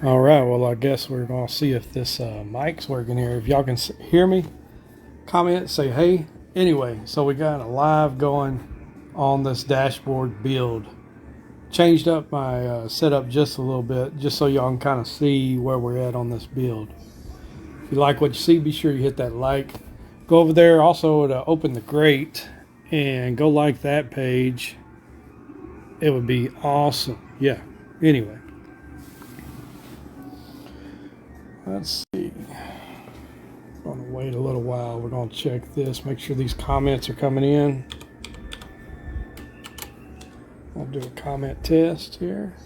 All right, well, I guess we're going to see if this mic's working here. If y'all can hear me, comment, say hey. Anyway, so we got a live going on this dashboard build. Changed up my setup just a little bit, just so y'all can kind of see where we're at on this build. If you like what you see, be sure you hit that like. Go over there also to OpenTheGrate and go like that page. It would be awesome. Yeah, anyway. Let's see. I'm going to wait a little while. We're going to check this, make sure these comments are coming in. I'll do a comment test here.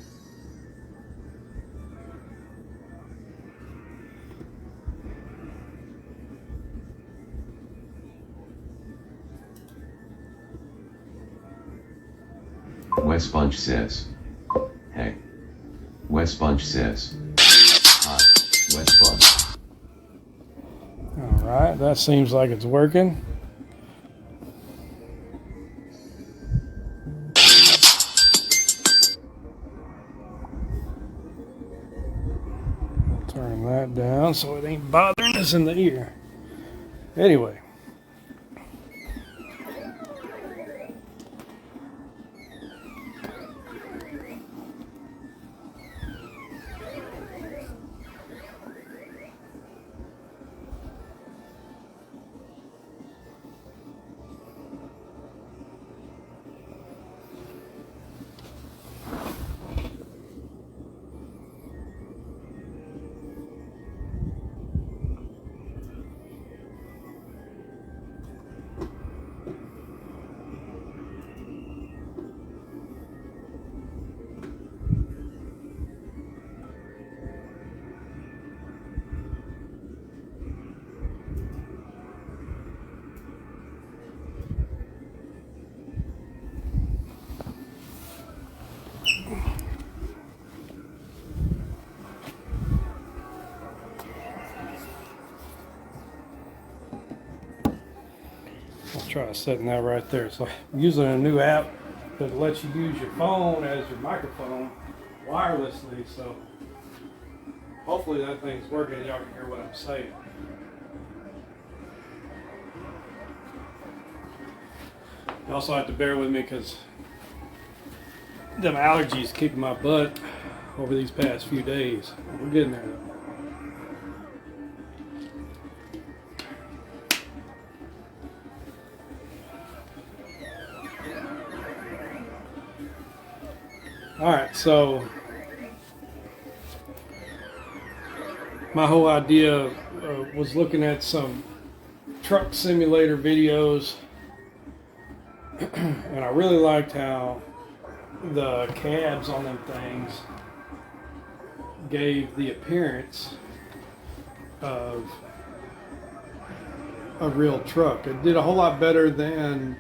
Wes Bunch says, hey. Wes Bunch says, hi, Wes Bunch. All right, that seems like it's working. I'll turn that down so it ain't bothering us in the ear. Anyway. I'll try setting that right there. So I'm using a new app that lets you use your phone as your microphone wirelessly. So hopefully that thing's working and y'all can hear what I'm saying. You also have to bear with me because them allergies kicking my butt over these past few days. We're getting there though. All right, so my whole idea was looking at some truck simulator videos, and I really liked how the cabs on them things gave the appearance of a real truck. It did a whole lot better than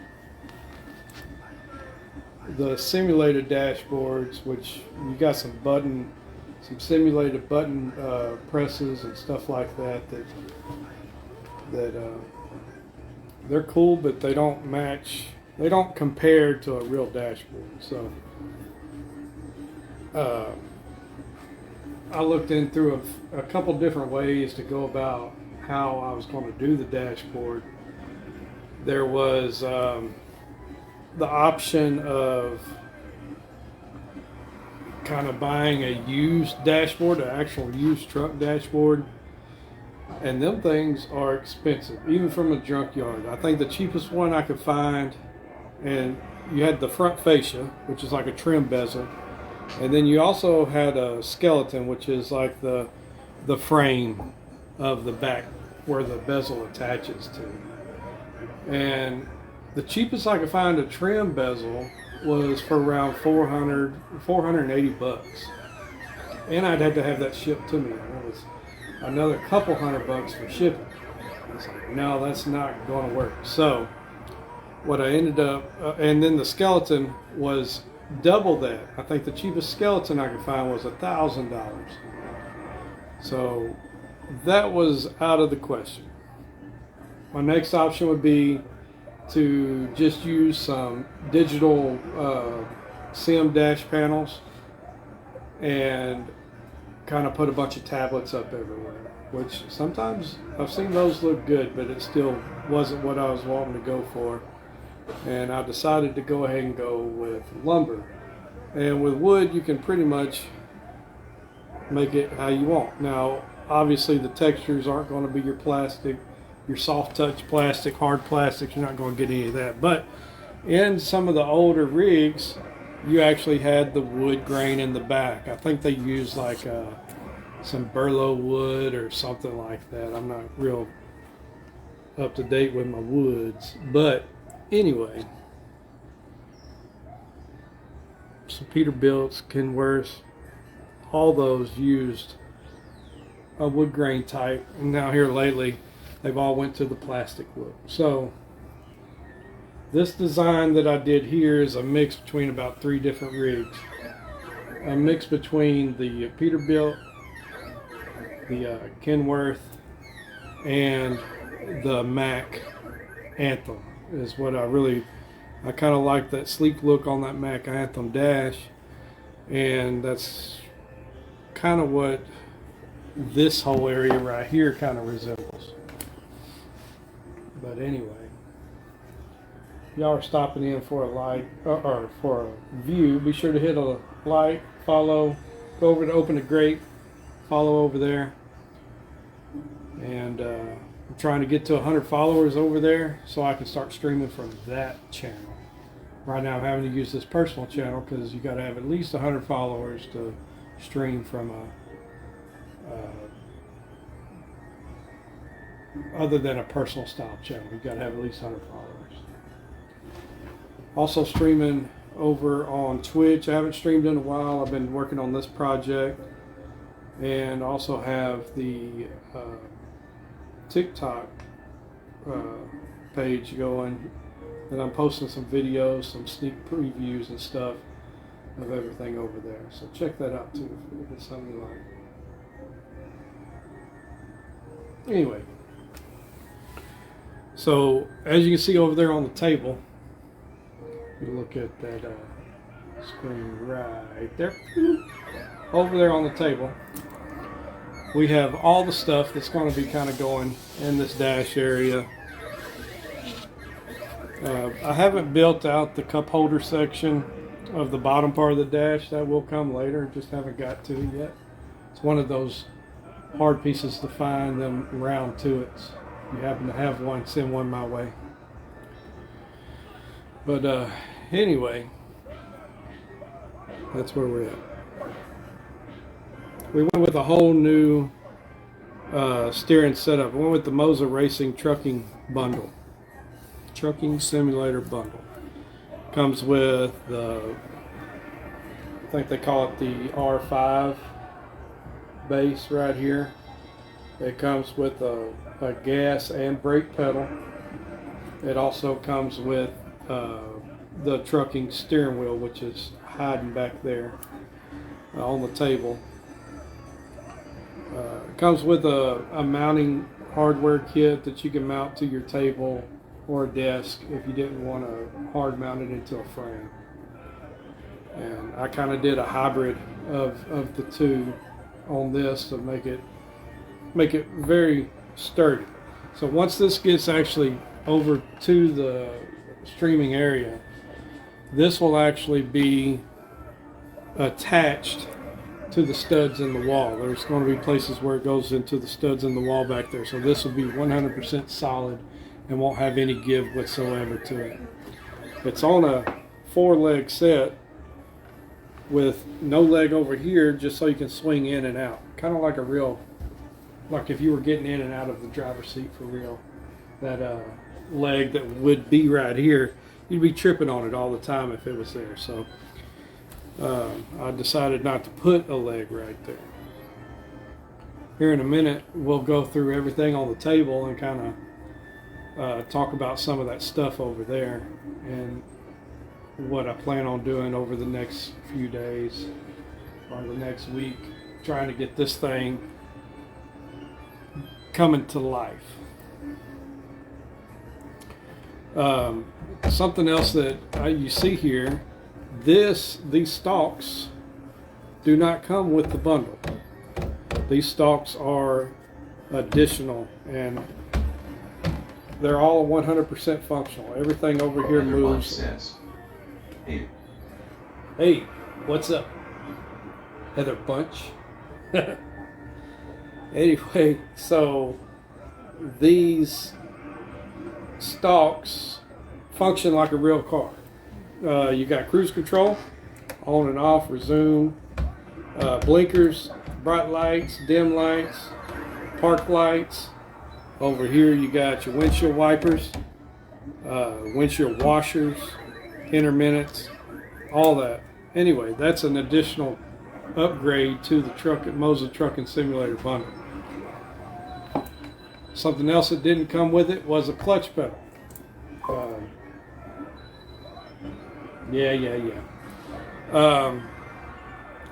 the simulated dashboards, which you got some simulated button presses and stuff like that they're cool, but they don't match. They don't compare to a real dashboard. So I looked in through a couple different ways to go about how I was going to do the dashboard. There was the option of kind of buying a used dashboard, an actual used truck dashboard, and them things are expensive, even from a junkyard. I think the cheapest one I could find, and you had the front fascia, which is like a trim bezel, and then you also had a skeleton, which is like the frame of the back where the bezel attaches to. And the cheapest I could find a trim bezel was for around $480, and I'd had to have that shipped to me. It was another couple $100 for shipping. I was like, no, that's not going to work. So what I ended up, and then the skeleton was double that. I think the cheapest skeleton I could find was $1,000. So that was out of the question. My next option would be to just use some digital SIM dash panels and kind of put a bunch of tablets up everywhere, which sometimes I've seen those look good, but it still wasn't what I was wanting to go for. And I decided to go ahead and go with lumber. And with wood, you can pretty much make it how you want. Now, obviously the textures aren't going to be your plastic, your soft touch plastic, hard plastics. You're not going to get any of that. But in some of the older rigs, you actually had the wood grain in the back. I think they used like some burlap wood or something like that. I'm not real up to date with my woods, but anyway, some Peterbilts, Kenworths, all those used a wood grain type, and now here lately they've all went to the plastic wood. So this design that I did here is a mix between about 3 different rigs. A mix between the Peterbilt, the Kenworth, and the Mack Anthem is what I kind of like that sleek look on that Mack Anthem dash, and that's kind of what this whole area right here kind of resembles. But anyway, y'all are stopping in for a like or for a view. Be sure to hit a like, follow, go over to OpenTheGrate, follow over there, and I'm trying to get to 100 followers over there so I can start streaming from that channel. Right now I'm having to use this personal channel because you got to have at least 100 followers to stream from a other than a personal style channel. You got to have at least 100 followers. Also streaming over on Twitch. I haven't streamed in a while. I've been working on this project, and also have the TikTok page going, and I'm posting some videos, some sneak previews and stuff of everything over there. So check that out too if it's something you like. Anyway, so as you can see over there on the table, you look at that screen right there. Over there on the table, we have all the stuff that's going to be kind of going in this dash area. I haven't built out the cup holder section of the bottom part of the dash. That will come later, just haven't got to it yet. It's one of those hard pieces to find, them round turrets. If you happen to have one, send one my way. But anyway, that's where we're at. We went with a whole new steering setup. We went with the Moza Racing trucking bundle. Trucking simulator bundle. Comes with the, I think they call it the R5 base right here. It comes with a gas and brake pedal. It also comes with the trucking steering wheel, which is hiding back there on the table. It comes with a mounting hardware kit that you can mount to your table or a desk if you didn't want to hard mount it into a frame. And I kind of did a hybrid of the two on this to make it very sturdy. So once this gets actually over to the streaming area, this will actually be attached to the studs in the wall. There's going to be places where it goes into the studs in the wall back there. So this will be 100% solid and won't have any give whatsoever to it. It's on a 4-leg set with no leg over here, just so you can swing in and out. Kind of like a real, like if you were getting in and out of the driver's seat for real. That leg that would be right here, you'd be tripping on it all the time if it was there. So I decided not to put a leg right there. Here in a minute, we'll go through everything on the table and kind of talk about some of that stuff over there and what I plan on doing over the next few days or the next week, trying to get this thing coming to life. Something else that you see here, these stalks do not come with the bundle. These stalks are additional, and they're all 100% functional. Everything over here Heather Bunch moves. says, hey, Hey, what's up, Heather Bunch? Anyway, so these stalks function like a real car. You got cruise control, on and off, resume, blinkers, bright lights, dim lights, park lights. Over here you got your windshield wipers, windshield washers, intermittents, all that. Anyway, that's an additional upgrade to the Moza Trucking Simulator bundle. Something else that didn't come with it was a clutch pedal.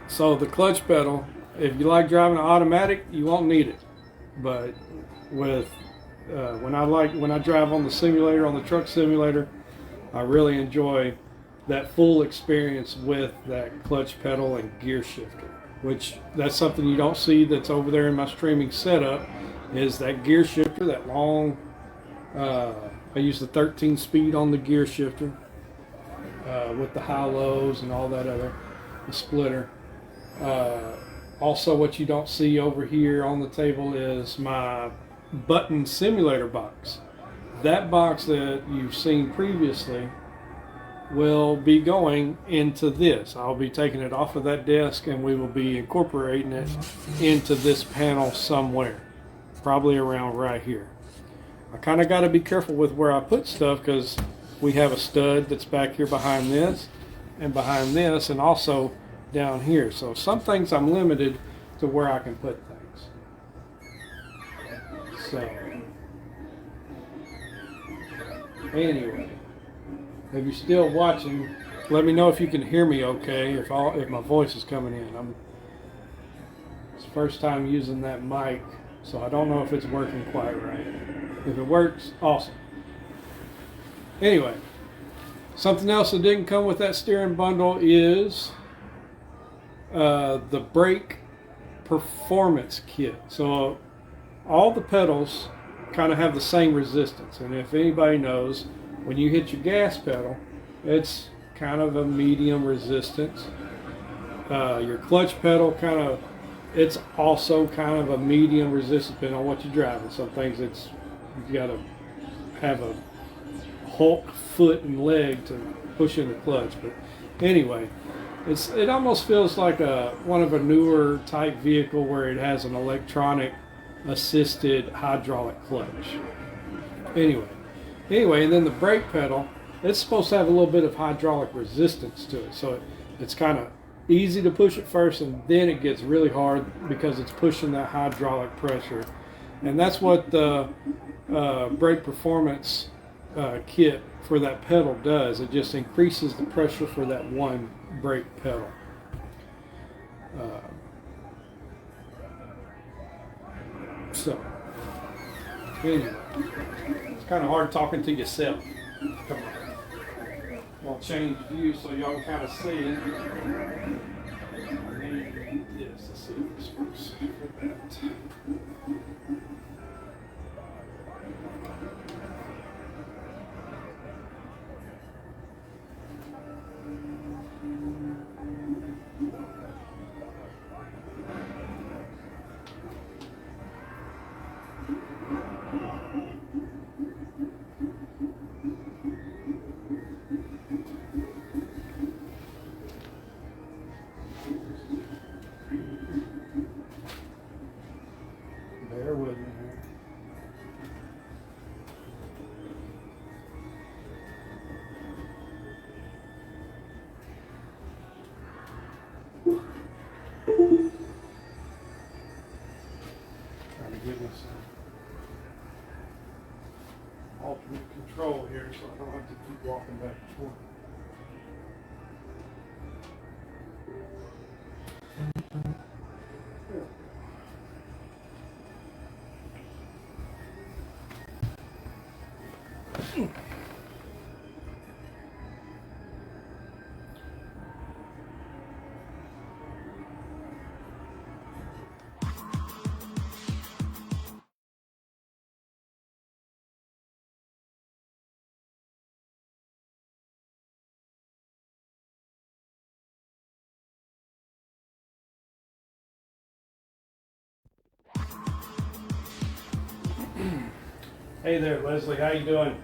So the clutch pedal, if you like driving an automatic, you won't need it. But with when I drive on the simulator, on the truck simulator, I really enjoy that full experience with that clutch pedal and gear shifter, which that's something you don't see that's over there in my streaming setup, is that gear shifter, that long, I use the 13 speed on the gear shifter with the high-lows and all that other, the splitter. Also, what you don't see over here on the table is my button simulator box. That box that you've seen previously will be going into this. I'll be taking it off of that desk and we will be incorporating it into this panel somewhere, probably around right here. I kind of got to be careful with where I put stuff because we have a stud that's back here behind this and behind this and also down here. So some things I'm limited to where I can put things. So anyway, if you're still watching, let me know if you can hear me okay, if my voice is coming in. It's the first time using that mic, so I don't know if it's working quite right. If it works, awesome. Anyway, something else that didn't come with that steering bundle is the brake performance kit. So all the pedals kind of have the same resistance, and if anybody knows, when you hit your gas pedal, it's kind of a medium resistance. Your clutch pedal it's also kind of a medium resistance depending on what you're driving. Some things you got to have a Hulk foot and leg to push in the clutch. But anyway, it almost feels like one of a newer type vehicle where it has an electronic assisted hydraulic clutch. Anyway, and then the brake pedal, it's supposed to have a little bit of hydraulic resistance to it. So it's kind of easy to push it first, and then it gets really hard because it's pushing that hydraulic pressure. And that's what the brake performance kit for that pedal does. It just increases the pressure for that one brake pedal. So anyway, it's kind of hard talking to yourself. Come on. I'll change view so y'all can kind of see it. Yes, let's see if this works for that. Bear with me here. Trying to get me some alternate control here so I don't have to keep walking back and forth. Hey there, Leslie. How you doing?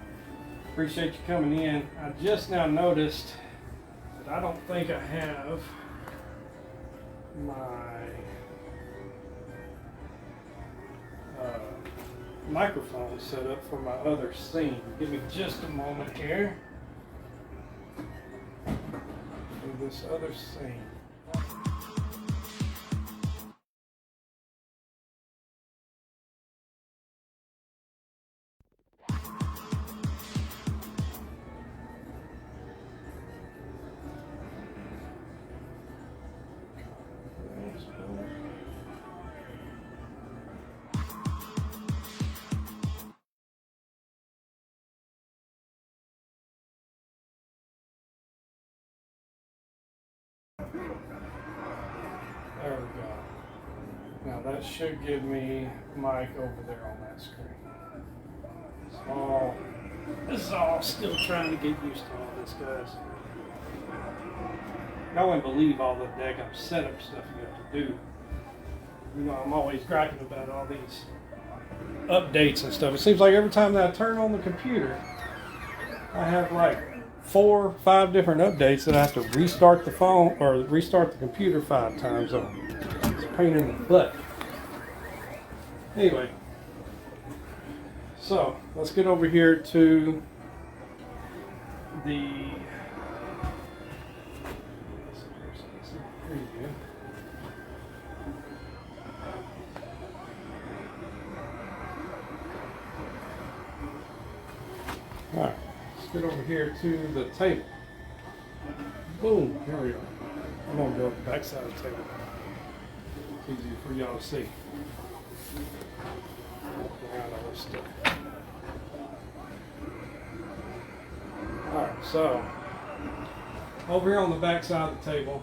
Appreciate you coming in. I just now noticed that I don't think I have my microphone set up for my other scene. Give me just a moment here. Do this other scene. There we go. Now that should give me mic over there on that screen. This is all still trying to get used to all this, guys. I wouldn't believe all the daggum setup stuff you have to do. You know, I'm always griping about all these updates and stuff. It seems like every time that I turn on the computer, I have like 4 or 5 different updates that I have to restart the phone or restart the computer 5 times on. It's a pain in the butt. Anyway, so let's get over here to the preview. All right, let's get over here to the table. Boom, here we go. I'm gonna go to the back side of the table. It's easier for y'all to see. Around all this stuff. All right, so over here on the back side of the table,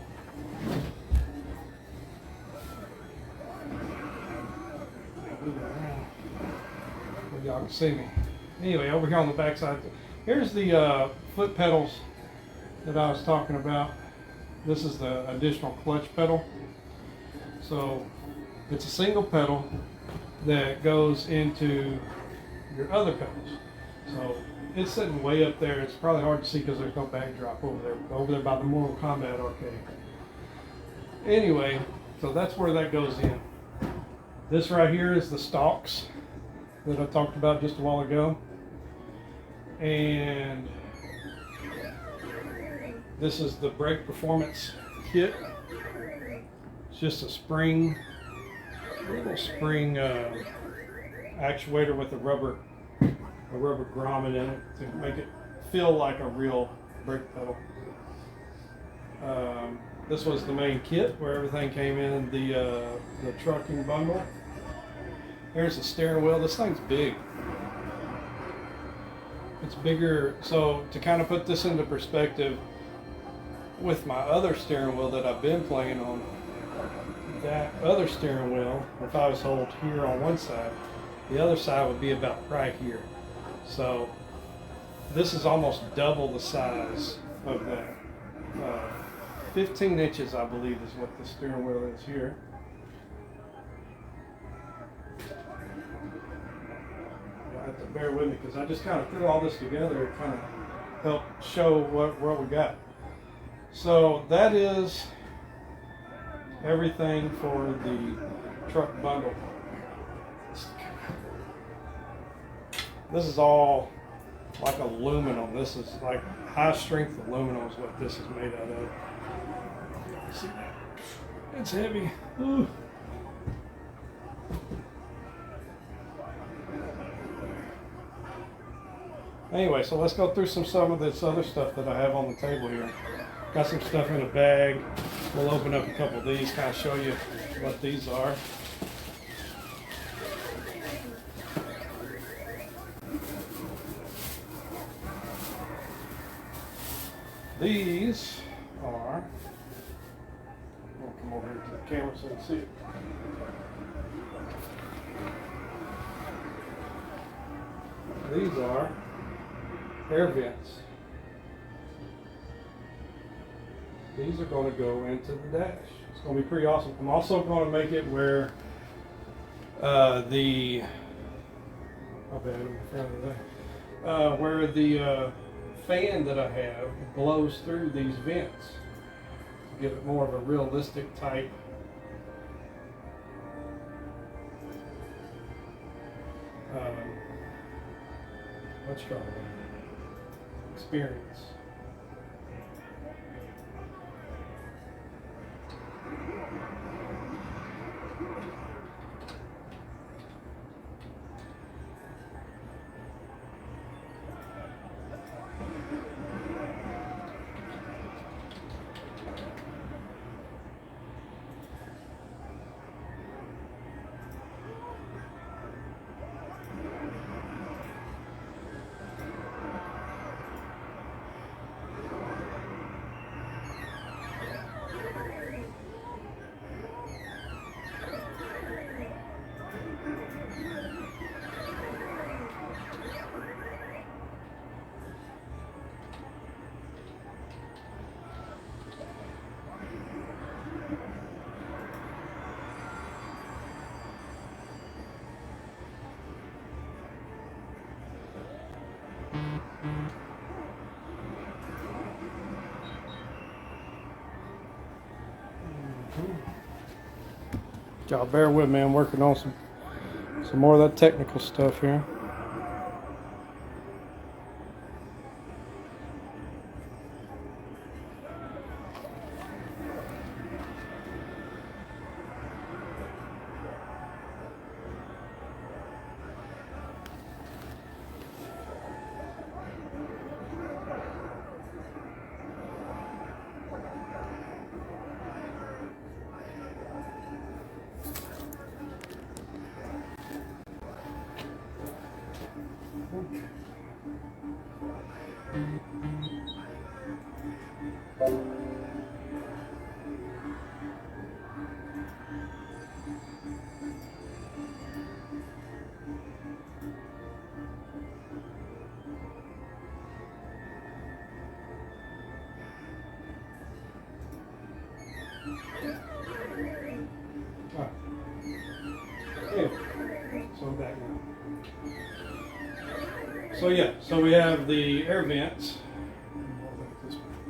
where y'all can see me. Anyway, over here on the back side, here's the foot pedals that I was talking about. This is the additional clutch pedal. So it's a single pedal that goes into your other pedals. So it's sitting way up there. It's probably hard to see because there's no backdrop over there by the Mortal Kombat arcade. Anyway, so that's where that goes in. This right here is the stalks that I talked about just a while ago. And this is the brake performance kit. It's just a little spring actuator with a rubber grommet in it to make it feel like a real brake pedal. This was the main kit where everything came in the trucking bundle. Here's the steering wheel. This thing's big. It's bigger. So to kind of put this into perspective, with my other steering wheel that I've been playing on, that other steering wheel, if I was to hold here on one side, the other side would be about right here. So this is almost double the size of that. 15 inches, I believe, is what the steering wheel is here. You'll have to bear with me because I just kind of threw all this together to kind of help show what we got. So that is everything for the truck bundle. This is all like aluminum. This is like high strength aluminum is what this is made out of. See that? It's heavy. Ooh. Anyway, so let's go through some of this other stuff that I have on the table here. Got some stuff in a bag. We'll open up a couple of these, kind of show you what these are. These are, I'll come over here to the camera so you can see it. These are air vents. These are going to go into the dash. It's going to be pretty awesome. I'm also going to make it where the I'll bet I'm in front of that. Where the fan that I have blows through these vents to give it more of a realistic type what you call it, experience. Y'all bear with me, I'm working on some more of that technical stuff here. So I'm back now. So yeah, so we have the air vents.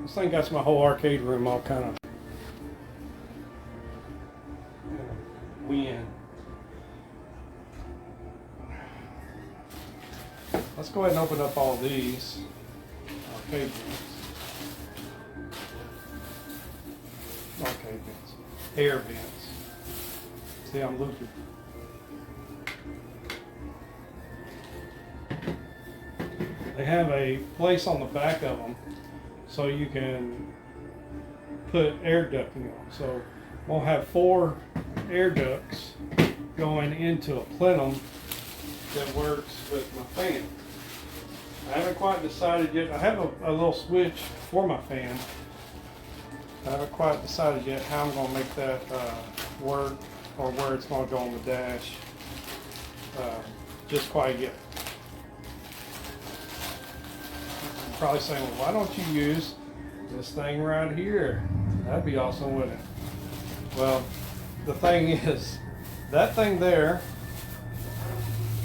This thing got my whole arcade room all kind of wind. Let's go ahead and open up all these arcade vents. Arcade vents. Air vents. See, I'm looping. They have a place on the back of them so you can put air ducting on. So we'll have 4 air ducts going into a plenum that works with my fan. I haven't quite decided yet. I have a little switch for my fan. I haven't quite decided yet how I'm going to make that work or where it's going to go on the dash. Just quite yet. You're probably saying, well, why don't you use this thing right here? That'd be awesome, wouldn't it? Well, the thing is, that thing there,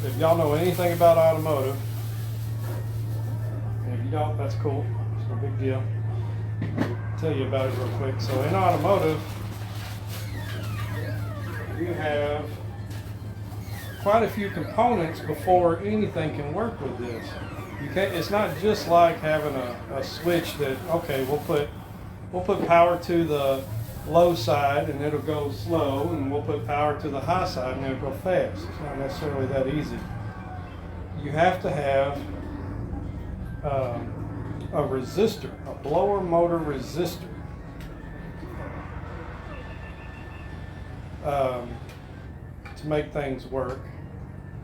if y'all know anything about automotive, and if you don't, that's cool. It's no big deal. I'll tell you about it real quick. So in automotive, you have quite a few components before anything can work with this. You can't, it's not just like having a switch that, okay, we'll put power to the low side and it'll go slow, and we'll put power to the high side and it'll go fast. It's not necessarily that easy. You have to have a resistor, a blower motor resistor. To make things work,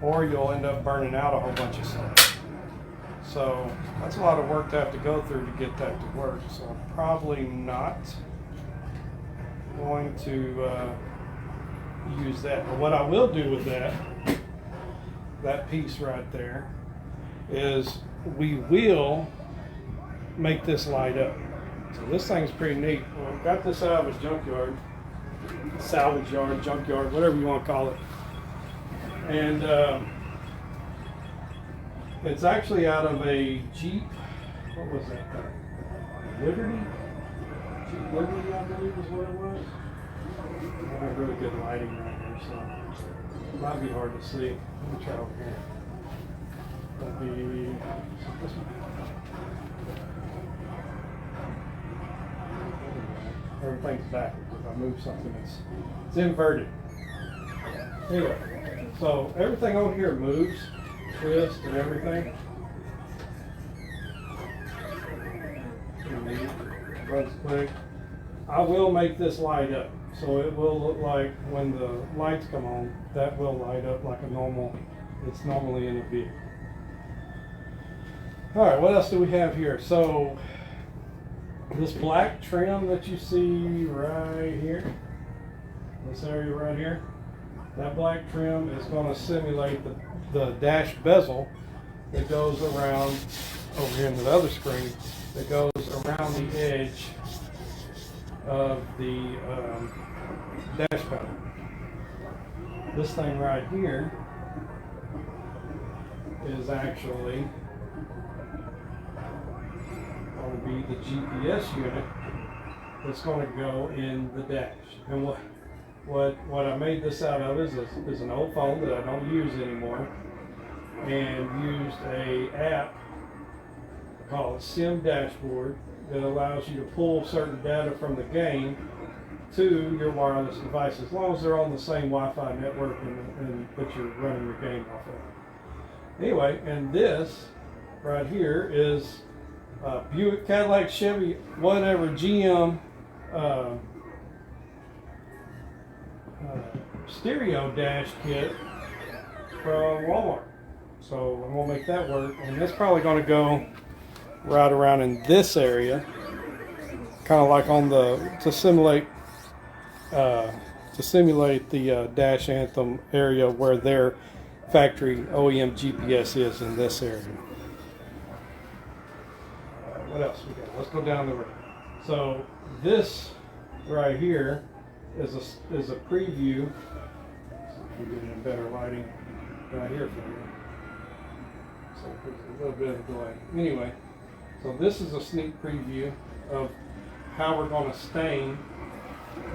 or you'll end up burning out a whole bunch of stuff. So that's a lot of work to have to go through to get that to work. So I'm probably not going to use that. But what I will do with that piece right there, is we will make this light up. So this thing's pretty neat. Well, I got this out of a junkyard, salvage yard, junkyard, whatever you want to call it. And It's actually out of a Jeep. What was that thing? Liberty? Jeep Liberty, I believe is what it was. I have really good lighting right here, so it might be hard to see. Let me try over here. That'll be this one. Everything's backwards. If I move something, it's inverted. Anyway, so everything on here moves, twists, and everything. Runs quick. I will make this light up, so it will look like when the lights come on, that will light up like it's normally in a vehicle. All right, what else do we have here? So this black trim that you see right here, this area right here, that black trim is going to simulate the dash bezel that goes around over here in the other screen, that goes around the edge of the dash panel. This thing right here is actually going to be the GPS unit that's going to go in the dash. And what I made this out of is an old phone that I don't use anymore, and used a app called Sim Dashboard that allows you to pull certain data from the game to your wireless devices, as long as they're on the same Wi-Fi network and that you're running your game off of. Anyway, and this right here is Buick, Cadillac, Chevy, whatever, GM stereo dash kit from Walmart. So I'm gonna make that work, and that's probably gonna go right around in this area, kind of like on to simulate the Dash Anthem area where their factory OEM GPS is in this area. What else we got? Let's go down the road. So this right here is a preview. We're getting better lighting right here for you. So there's a little bit of delay. Anyway, so this is a sneak preview of how we're going to stain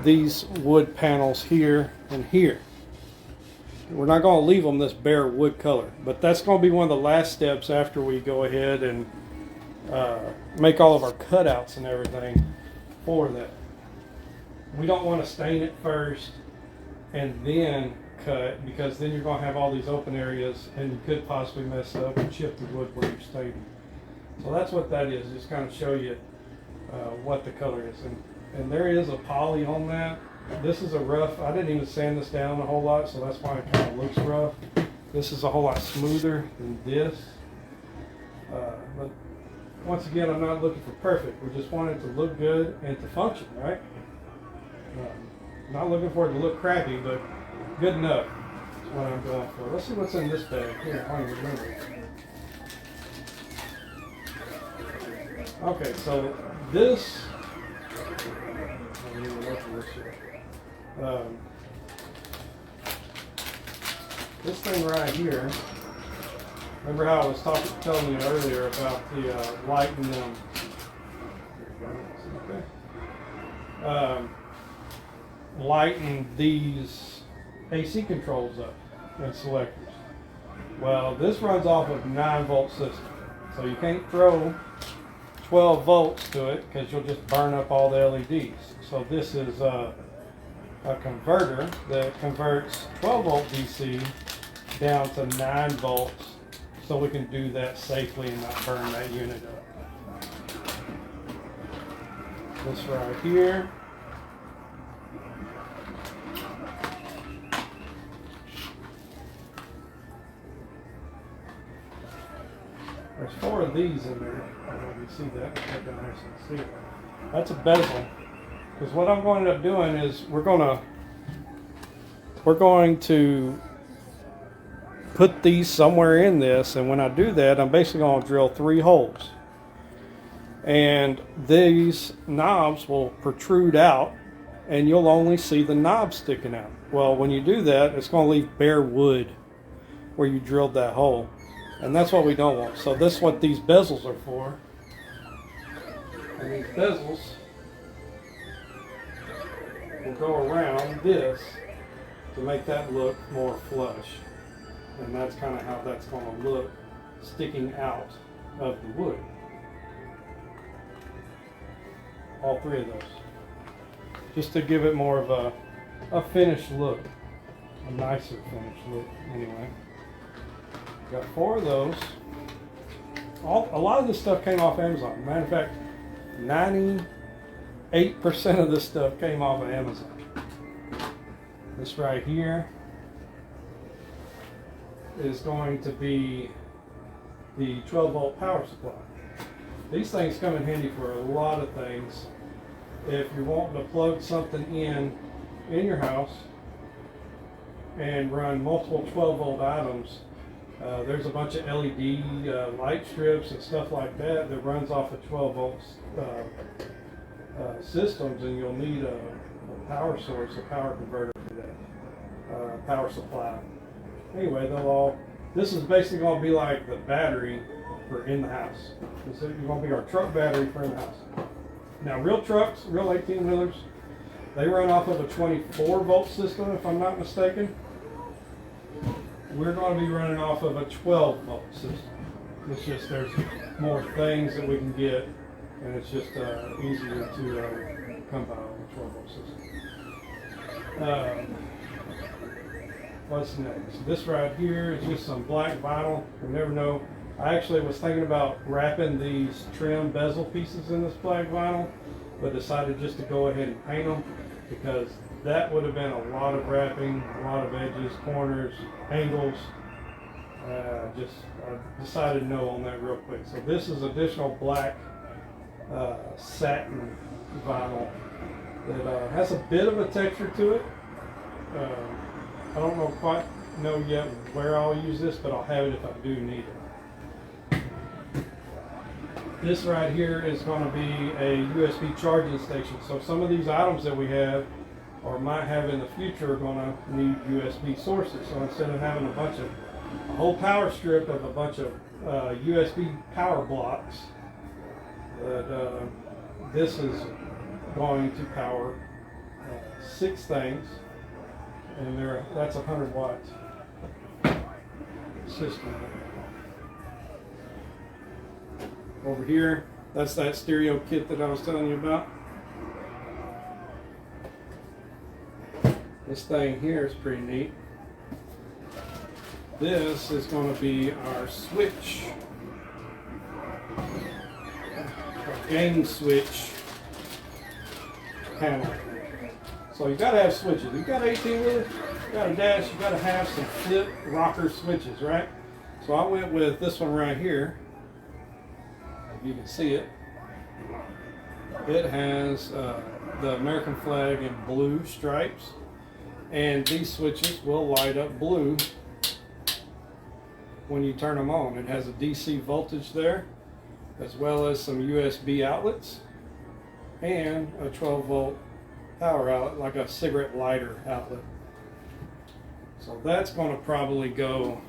these wood panels here and here. We're not going to leave them this bare wood color, but that's going to be one of the last steps after we go ahead and make all of our cutouts and everything for that. We don't want to stain it first and then cut, because then you're going to have all these open areas and you could possibly mess up and chip the wood where you're staining. So that's what that is, just kind of show you what the color is. And there is a poly on that. This is a rough, I didn't even sand this down a whole lot, so that's why it kind of looks rough. This is a whole lot smoother than this. But once again, I'm not looking for perfect. We just want it to look good and to function, right? Not looking for it to look crappy, but good enough is what I'm going for. Let's see what's in this bag. Here, I don't even remember. Okay, so this, I don't even know what this is. This thing right here, remember how I was telling you earlier about the lighting them? Okay. Lighten these AC controls up and selectors. Well, this runs off of 9-volt system, so you can't throw 12 volts to it because you'll just burn up all the LEDs. So this is a converter that converts 12-volt DC down to 9 volts, so we can do that safely and not burn that unit up. This right here. There's 4 of these in there. I don't know if you see that. Right down there so you can see it. That's a bezel. Because what I'm going to end up doing is we're going to put these somewhere in this, and when I do that, I'm basically going to drill 3 holes. And these knobs will protrude out, and you'll only see the knob sticking out. Well, when you do that, it's going to leave bare wood where you drilled that hole. And that's what we don't want. So this is what these bezels are for. And these bezels will go around this to make that look more flush. And that's kind of how that's going to look sticking out of the wood. All three of those. Just to give it more of a finished look. A nicer finished look anyway. Got 4 of those. A lot of this stuff came off Amazon. Matter of fact, 98% of this stuff came off of Amazon. This right here is going to be the 12 volt power supply. These things come in handy for a lot of things. If you're wanting to plug something in your house and run multiple 12 volt items, there's a bunch of LED light strips and stuff like that that runs off of 12 volts systems, and you'll need a power source, a power converter for that, power supply. Anyway, this is basically going to be like the battery for in the house. This is going to be our truck battery for in the house. Now, real trucks, real 18-wheelers, they run off of a 24 volt system, if I'm not mistaken. We're going to be running off of a 12 volt system. It's just there's more things that we can get, and it's just easier to come by on a 12 volt system. What's next? This right here is just some black vinyl. You never know. I actually was thinking about wrapping these trim bezel pieces in this black vinyl, but decided just to go ahead and paint them, because that would have been a lot of wrapping, a lot of edges, corners, angles. I decided no on that real quick. So this is additional black satin vinyl that has a bit of a texture to it. I don't quite know yet where I'll use this, but I'll have it if I do need it. This right here is going to be a USB charging station. So some of these items that we have or might have in the future are going to need USB sources. So instead of having a whole power strip of a bunch of USB power blocks, this is going to power 6 things, and that's a 100 watt system. Over here, that's that stereo kit that I was telling you about. This thing here is pretty neat. This is going to be our switch, our gain switch panel. So you got to have switches. You've got 18-wheelers, you got a dash, you got to have some flip rocker switches, right? So I went with this one right here. You can see it. It has the American flag in blue stripes, and these switches will light up blue when you turn them on. It has a DC voltage there, as well as some USB outlets and a 12 volt power outlet, like a cigarette lighter outlet. So that's going to probably go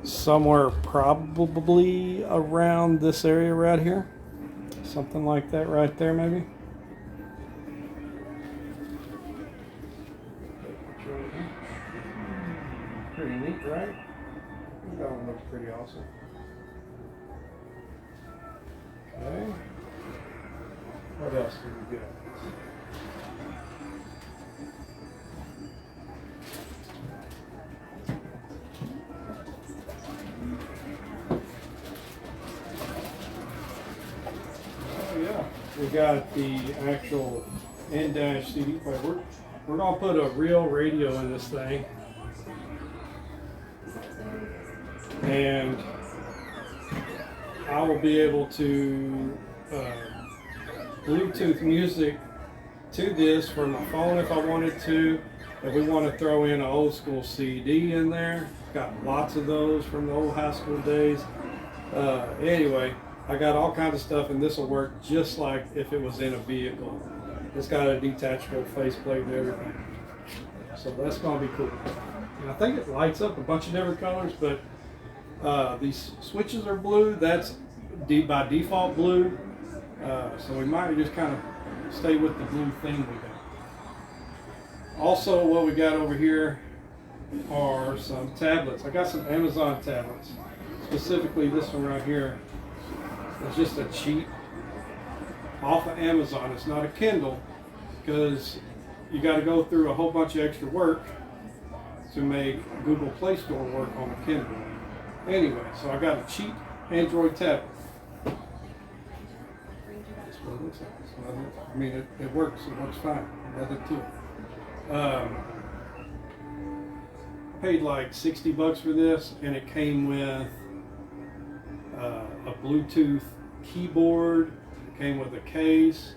somewhere probably around this area right here. Something like that right there maybe. Pretty neat, right? That one looks pretty awesome. Okay. What else do we get? We got the actual in-dash CD player. We're going to put a real radio in this thing. And I will be able to Bluetooth music to this for my phone if I wanted to. If we want to throw in an old school CD in there, got lots of those from the old high school days. Anyway, I got all kinds of stuff, and this will work just like if it was in a vehicle. It's got a detachable faceplate and everything. So that's going to be cool. And I think it lights up a bunch of different colors, but these switches are blue. That's by default blue. So we might just kind of stay with the blue theme we got. Also, what we got over here are some tablets. I got some Amazon tablets. Specifically this one right here. It's just a cheap off of Amazon. It's not a Kindle because you got to go through a whole bunch of extra work to make Google Play Store work on a Kindle. Anyway, so I got a cheap Android tablet. That's what it looks like. I mean, it works. It works fine. Nothing to it. Paid like $60 for this, and it came with a Bluetooth keyboard. It came with a case.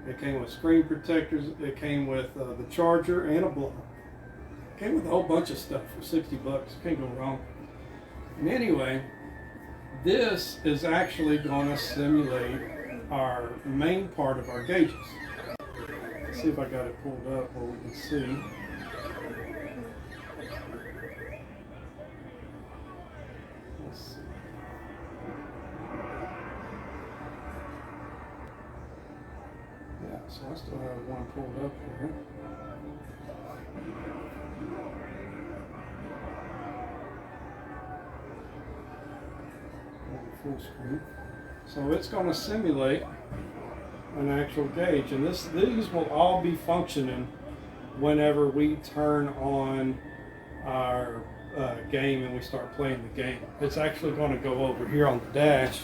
It came with screen protectors. It came with the charger and a block. It came with a whole bunch of stuff for $60. Can't go wrong. And anyway, this is actually going to simulate our main part of our gauges. Let's see if I got it pulled up where we can see. Let's see. Yeah, so I still have one pulled up here. Full screen. So it's going to simulate an actual gauge, and these will all be functioning whenever we turn on our game and we start playing the game. It's actually going to go over here on the dash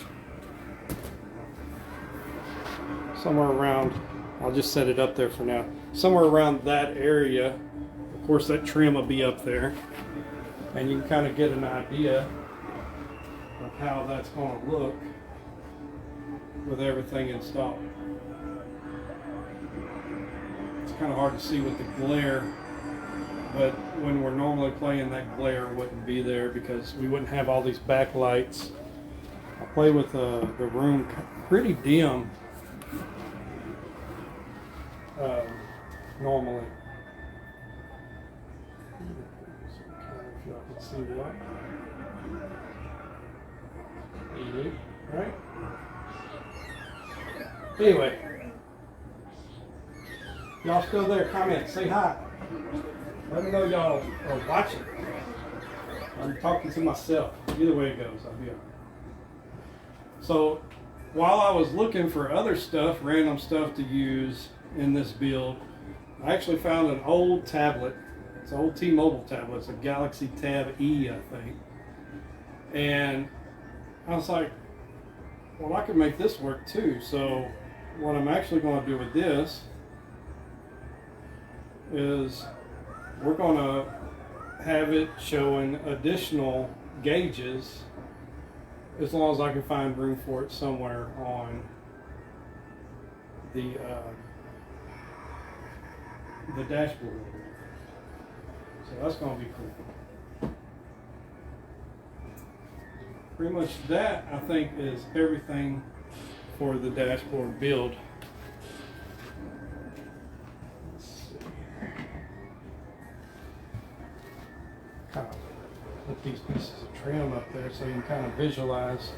somewhere around, I'll just set it up there for now, somewhere around that area. Of course that trim will be up there, and you can kind of get an idea of how that's going to look with everything installed. It's kind of hard to see with the glare, but when we're normally playing, that glare wouldn't be there because we wouldn't have all these backlights. I play with the room pretty dim normally. If y'all can see that. Right? Anyway, y'all still there? Comment, say hi. Let me know y'all are watching. I'm talking to myself. Either way it goes, I'll be all right. So, while I was looking for other stuff, random stuff to use in this build, I actually found an old tablet. It's an old T-Mobile tablet. It's a Galaxy Tab E, I think. And I was like, well, I could make this work too. So what I'm actually going to do with this is we're going to have it showing additional gauges as long as I can find room for it somewhere on the dashboard. So that's going to be cool. Pretty much that, I think, is everything for the dashboard build. Let's see. Kind of put these pieces of trim up there so you can kind of visualize.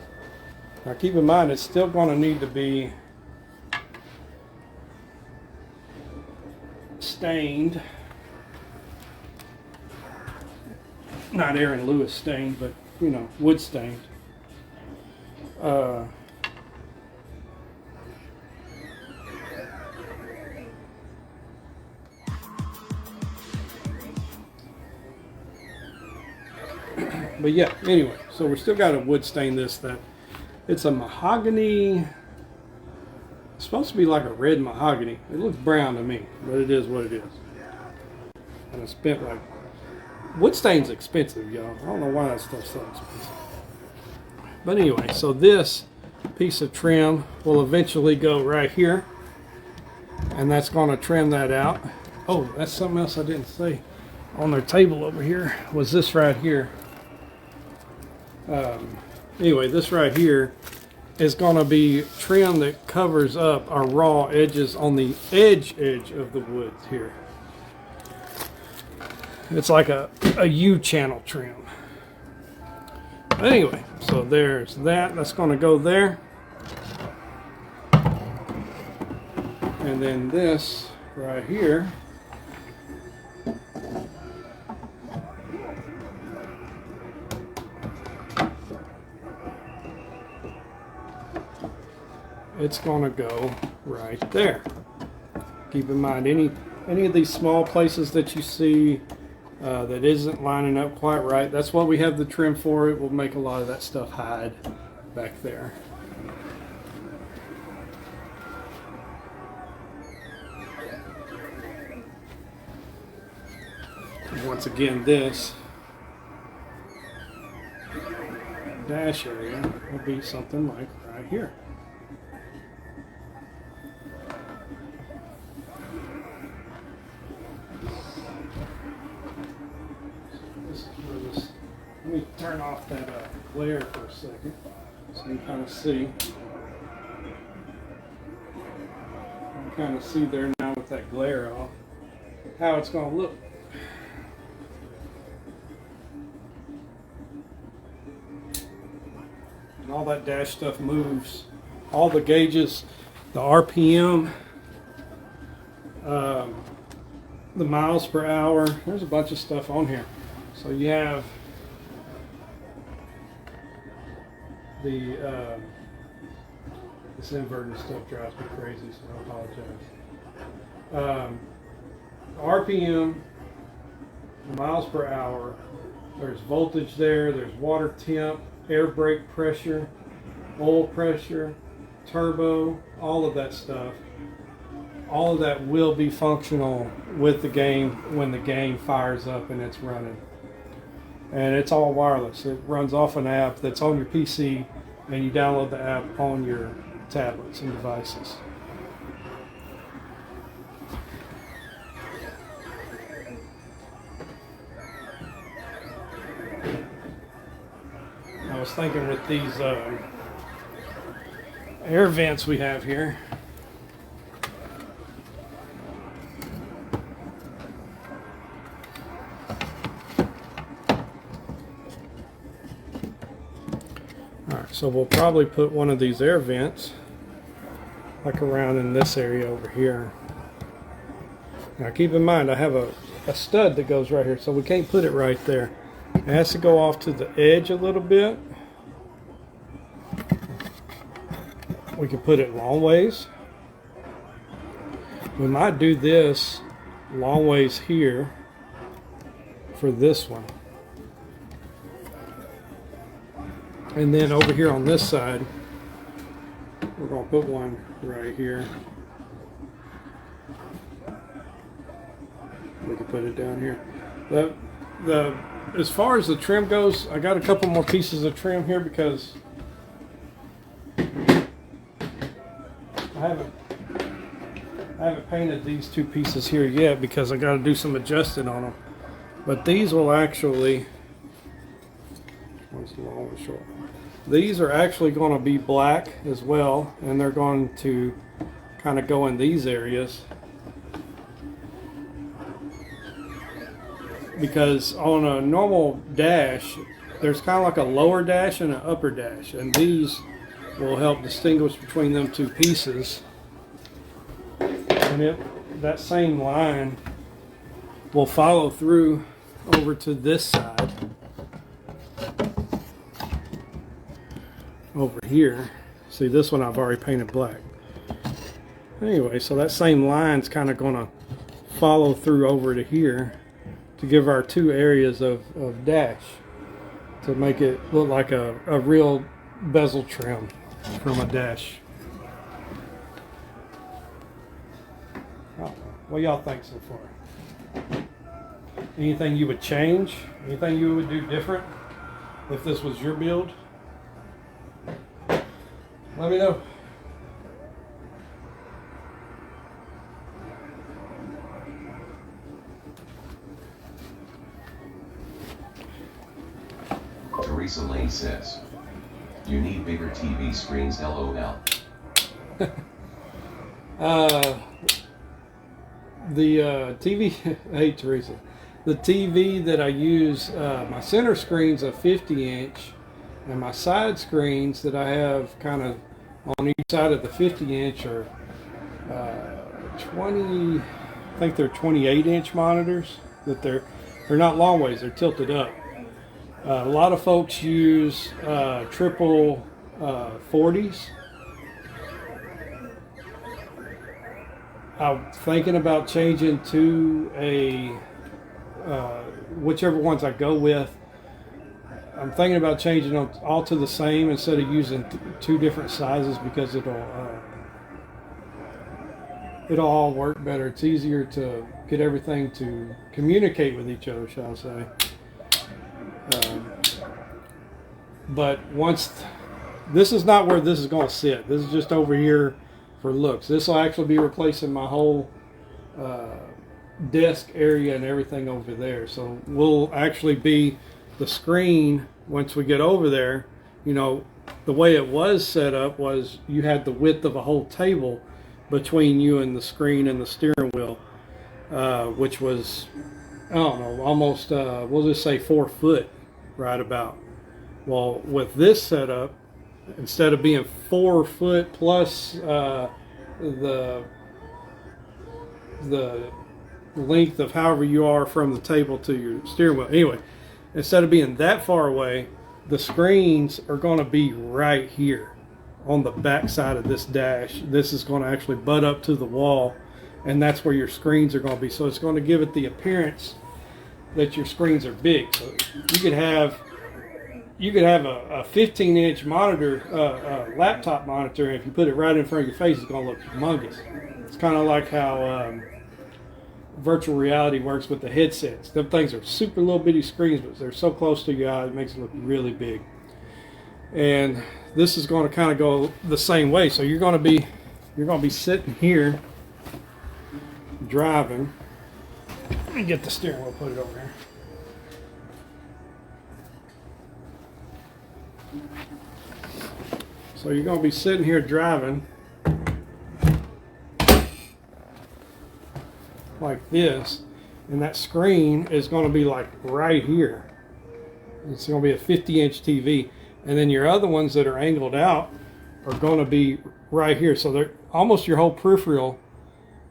Now keep in mind, it's still going to need to be stained. Not Aaron Lewis stained, but you know, wood stained. But yeah, anyway, so we're still got to wood stain this. That it's a mahogany. It's supposed to be like a red mahogany. It looks brown to me, but it is what it is. And I spent like, wood stain's expensive, y'all. I don't know why that stuff's so expensive. But anyway, so this piece of trim will eventually go right here, and that's going to trim that out. Oh, that's something else I didn't say on their table over here, was this right here. Anyway, this right here is going to be trim that covers up our raw edges on the edge of the wood here. It's like a U channel trim. But anyway, so there's that. That's going to go there. And then this right here, it's going to go right there. Keep in mind, any of these small places that you see that isn't lining up quite right, that's what we have the trim for. It will make a lot of that stuff hide back there. Once again, this dash area will be something like right here. Let me turn off that glare for a second so you kind of see. You can kind of see there now with that glare off how it's going to look. And all that dash stuff moves. All the gauges, the RPM, the miles per hour. There's a bunch of stuff on here. So you have the this inverter stuff drives me crazy, so I apologize. RPM, miles per hour. There's voltage there. There's water temp, air brake pressure, oil pressure, turbo, all of that stuff. All of that will be functional with the game when the game fires up and it's running. And it's all wireless. It runs off an app that's on your PC, and you download the app on your tablets and devices. I was thinking with these air vents we have here, so we'll probably put one of these air vents like around in this area over here. Now keep in mind I have a stud that goes right here, so we can't put it right there. It has to go off to the edge a little bit. We can put it long ways. We might do this long ways here for this one. And then over here on this side, we're going to put one right here. We can put it down here. As far as the trim goes, I got a couple more pieces of trim here because I haven't painted these two pieces here yet because I got to do some adjusting on them. But these will actually, one's long and short. These are actually going to be black as well, and they're going to kind of go in these areas. Because on a normal dash, there's kind of like a lower dash and an upper dash, and these will help distinguish between them two pieces. And that same line will follow through over to this side. Over here. See, this one I've already painted black. Anyway, so that same line's kind of going to follow through over to here to give our two areas of dash to make it look like a real bezel trim from a dash. What y'all think so far? Anything you would change? Anything you would do different if this was your build? Let me know. Teresa Lane says, you need bigger TV screens, LOL. The TV, hey Teresa, the TV that I use, my center screen's a 50-inch, and my side screens that I have kind of on each side of the 50-inch are 20. I think they're 28-inch monitors. That they're not long ways. They're tilted up. A lot of folks use triple 40s. I'm thinking about changing to a whichever ones I go with. I'm thinking about changing them all to the same instead of using two different sizes, because it'll all work better. It's easier to get everything to communicate with each other, shall I say. But this is not where this is going to sit. This is just over here for looks. This will actually be replacing my whole desk area and everything over there. So we'll actually be the screen once we get over there. You know, the way it was set up was you had the width of a whole table between you and the screen and the steering wheel, which was, I don't know, almost, we'll just say 4 foot, right about. Well, with this setup, instead of being 4 foot plus the length of however you are from the table to your steering wheel. Anyway, instead of being that far away, the screens are going to be right here on the back side of this dash. This is going to actually butt up to the wall, and that's where your screens are going to be. So it's going to give it the appearance that your screens are big. So you could have a 15-inch monitor, laptop monitor, and if you put it right in front of your face, it's going to look humongous. It's kind of like how virtual reality works with the headsets. Them things are super little bitty screens, but they're so close to your eye, it makes it look really big. And this is going to kind of go the same way. So you're going to be sitting here driving. Let me get the steering wheel, put it over here. So you're going to be sitting here driving like this, and that screen is going to be like right here. It's going to be a 50-inch TV, and then your other ones that are angled out are going to be right here. So they're almost, your whole peripheral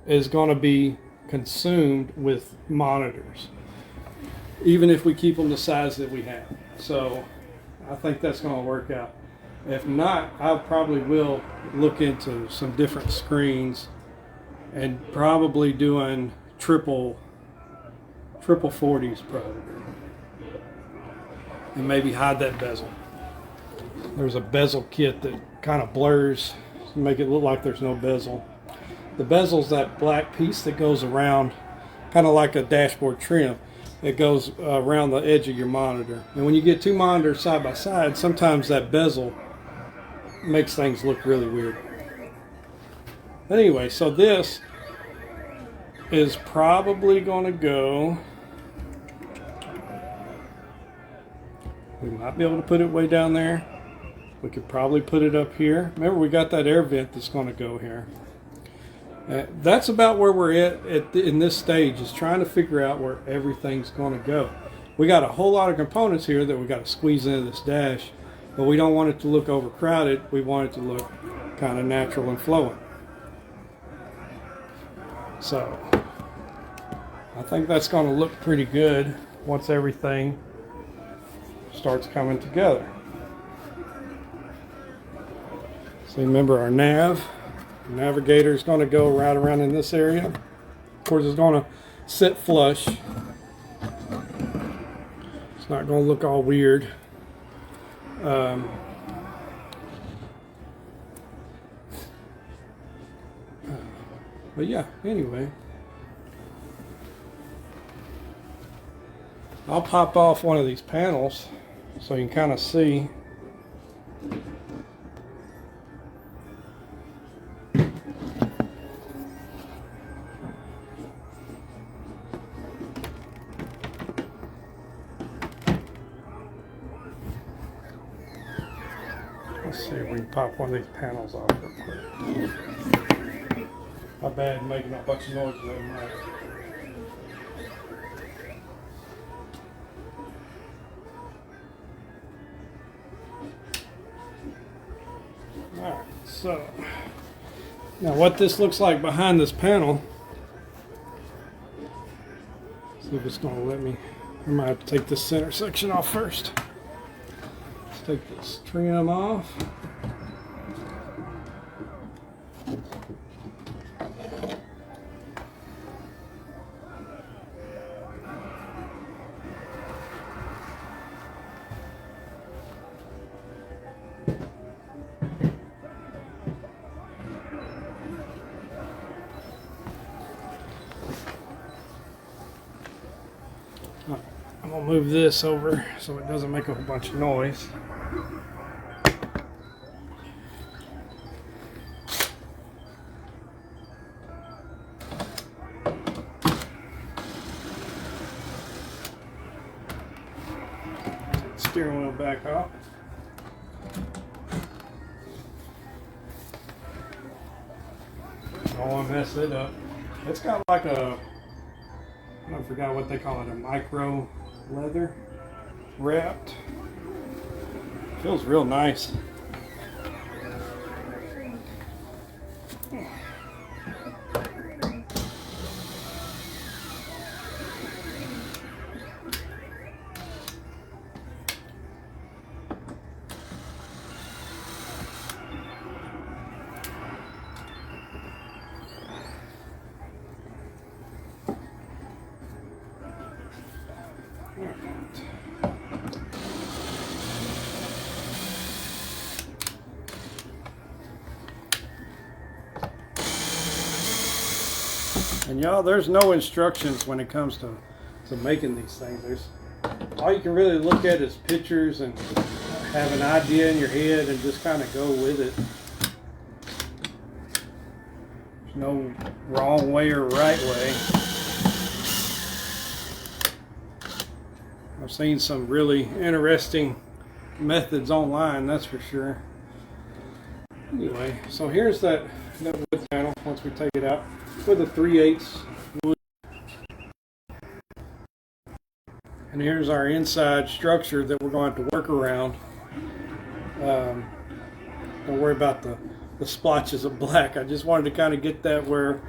is going to be consumed with monitors, even if we keep them the size that we have. So I think that's going to work out. If not, I probably will look into some different screens and probably doing triple 40s probably, and maybe hide that bezel. There's a bezel kit that kind of blurs to make it look like there's no bezel. The bezel's that black piece that goes around, kind of like a dashboard trim. It goes around the edge of your monitor. And when you get two monitors side by side, sometimes that bezel makes things look really weird. But anyway, so this is probably going to go, we might be able to put it way down there. We could probably put it up here. Remember, we got that air vent that's going to go here. That's about where we're at in this stage, is trying to figure out where everything's going to go. We got a whole lot of components here that we got to squeeze into this dash, but we don't want it to look overcrowded. We want it to look kind of natural and flowing. So I think that's going to look pretty good once everything starts coming together. So remember, our navigator is going to go right around in this area. Of course, it's going to sit flush. It's not going to look all weird. But yeah, anyway, I'll pop off one of these panels so you can kind of see. Let's see if we can pop one of these panels off real quick. My bad, making a bunch of noise with my So now what this looks like behind this panel, see if it's going to let me. I might have to take this center section off first. Let's take this trim off. I'm gonna move this over so it doesn't make a whole bunch of noise. Steering wheel back off. Don't want to mess it up. It's got like a, I forgot what they call it, a micro leather wrapped. Feels real nice. And y'all, there's no instructions when it comes to making these things. There's all you can really look at is pictures and have an idea in your head and just kind of go with it. There's no wrong way or right way. I've seen some really interesting methods online, that's for sure. Anyway, so here's that wood panel once we take it out with a 3/8 wood. And here's our inside structure that we're going to have to work around. Don't worry about the splotches of black. I just wanted to kind of get that where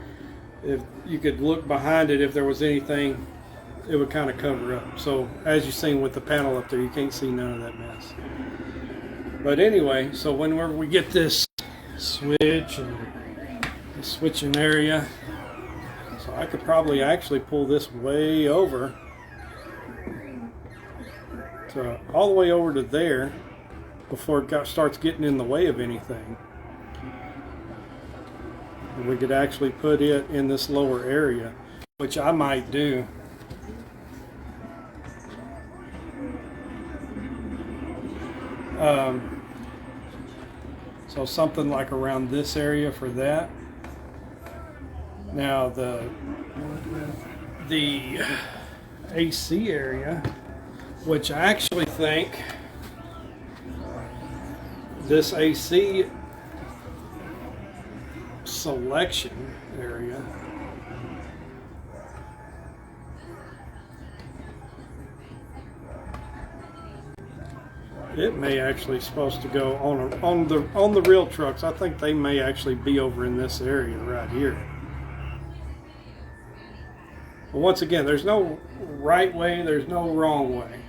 if you could look behind it, if there was anything, it would kind of cover up. So as you've seen with the panel up there, you can't see none of that mess. But anyway, so whenever we get this switch and the switching area, so I could probably actually pull this way over to all the way over to there before it starts getting in the way of anything. And we could actually put it in this lower area, which I might do. So something like around this area for that. Now the AC area, which I actually think this AC selection area it may actually supposed to go on the real trucks. I think they may actually be over in this area right here. But once again, there's no right way, there's no wrong way.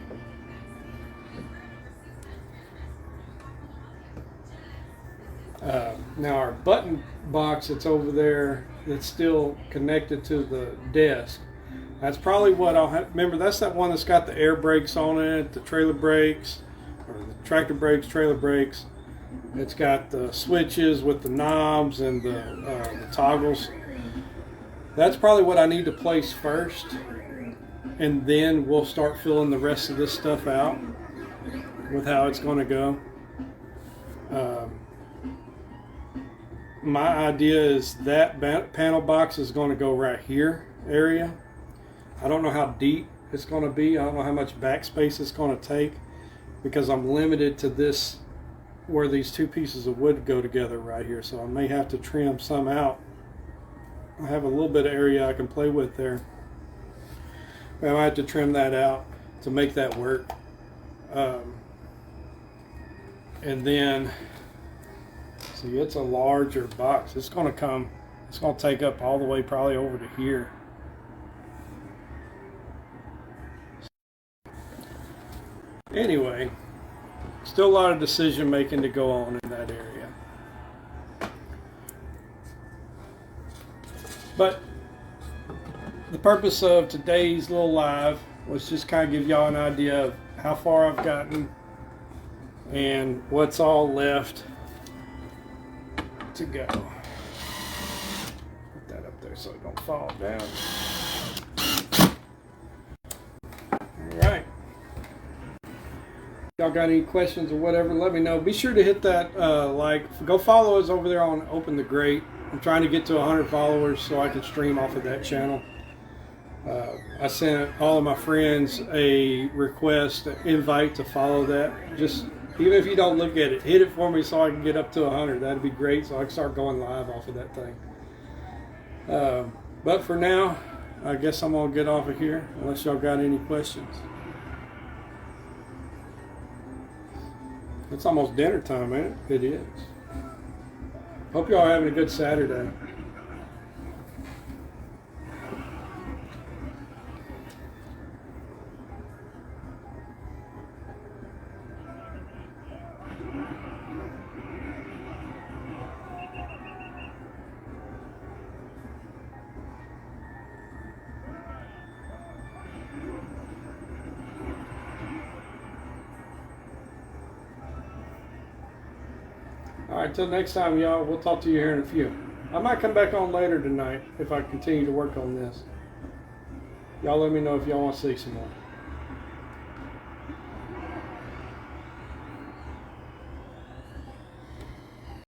Now our button box that's over there that's still connected to the desk, that's probably what I'll have. Remember, that's that one that's got the air brakes on it, the trailer brakes, or the tractor brakes, trailer brakes. It's got the switches with the knobs and the toggles. That's probably what I need to place first, and then we'll start filling the rest of this stuff out with how it's going to go. My idea is that panel box is going to go right here area. I don't know how deep it's going to be. I don't know how much backspace it's going to take because I'm limited to this where these two pieces of wood go together right here. So I may have to trim some out. I have a little bit of area I can play with there. But I might have to trim that out to make that work. And then, See, it's a larger box. It's going to take up all the way probably over to here. Anyway, still a lot of decision making to go on in that area. But the purpose of today's little live was just kind of give y'all an idea of how far I've gotten and what's all left to go. Put that up there so it don't fall down. All right. Y'all got any questions or whatever, let me know. Be sure to hit that like. Go follow us over there on OpenTheGrate. I'm trying to get to 100 followers so I can stream off of that channel. I sent all of my friends a request, an invite to follow that. Just even if you don't look at it, hit it for me so I can get up to 100. That'd be great, so I can start going live off of that thing. But for now, I guess I'm gonna get off of here unless y'all got any questions. It's almost dinner time, ain't it? It is. Hope y'all are having a good Saturday. All right, till next time, y'all. We'll talk to you here in a few. I might come back on later tonight if I continue to work on this. Y'all let me know if y'all want to see some more.